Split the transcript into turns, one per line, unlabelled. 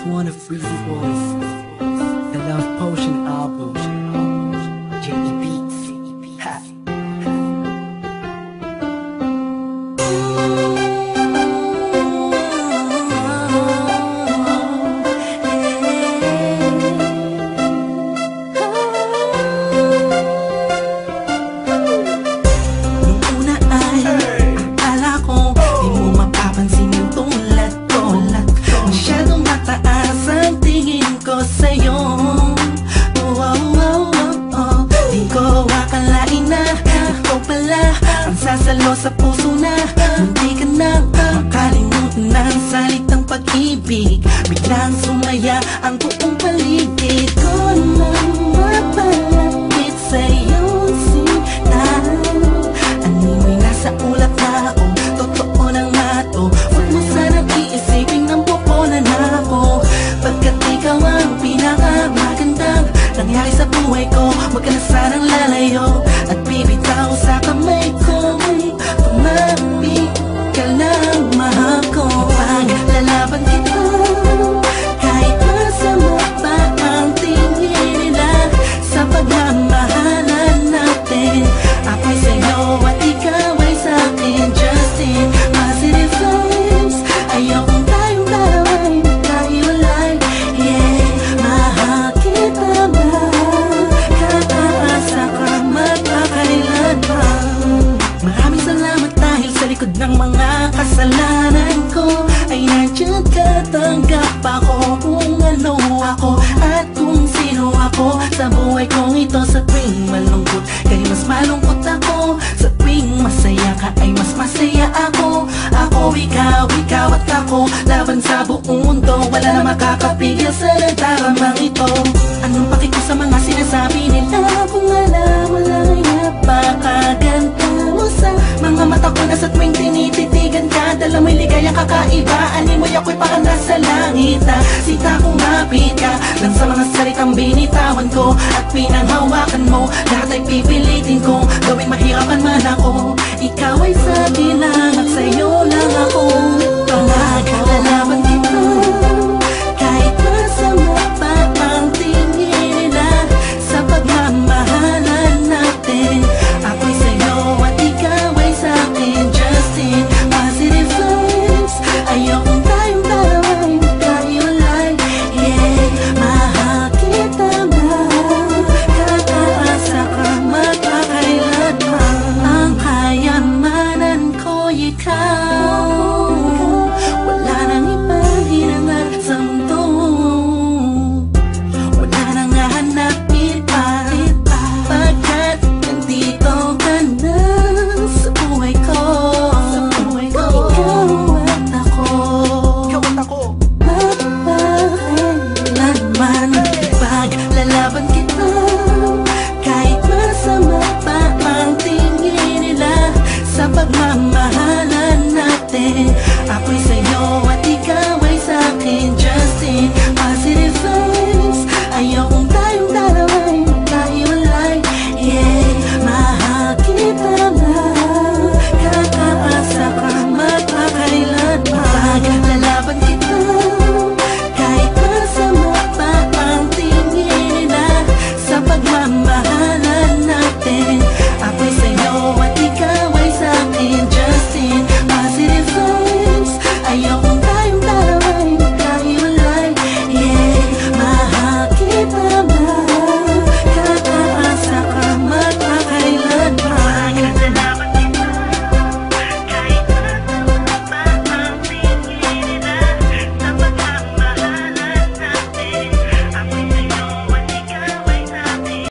just wanna free your voice. The Love Potion album. J.E. Beats. Ha.
Nung una ay akala ko di mo mapapansin yung tulad ko. Masyadong mataas ang tingin ko sa'yo. Di ko akalain na ikaw pala ang sasalo sa puso na munti ka nang makalimutan ng salitang pag-ibig. Biglang sumaya ang buong paligid ko nang mapalapit sa'yo sinta. Animoy nasa ulap na ako, totoo ng mato. Huwag mo sanang iisipin ng pupunan ako, pagkat ikaw ang pinakamagandang nangyari sa buhay ko. Huwag ka na sanang lalayo at bibitaw sa kamay ko. Tumapit ka lang, mahal ko. Paglalaban kita kahit masama pa ang tingin nila sa pagmamahalan natin. Ako'y sa'yo at ikaw ay sa'kin. Just in positive vibes, ayokong tayong dalawa'y magkahiwalay. Yeah, mahal kita ba? Kataasa ka magkakailan pa. Maraming salamat dahil sa likod ng mga kasalanan ko ay nandiyan ka, tanggap ako kung ano ako at kung sino ako sa buhay kong ito. Sa tuwing malungkot kay mas malungkot ako, sa tuwing masaya ka ay mas masaya ako. Ako, ikaw at ako, laban sa buong mundo. Wala na makakapigil sa nagdaramang ito. Anong paki ko sa mga sinasabi nila kung alam mo lang ay napakaganda mo sa mga mata ko na sa tuwing tinititigan ka. Dala mo'y ligayang kakaiba, animoy ako'y parang nasa langit na sita kumapit ka lang sa mga salitang binitawan ko at pinanghawakan mo. Lahat ay pipilitin kong gawing mahirapan man ako.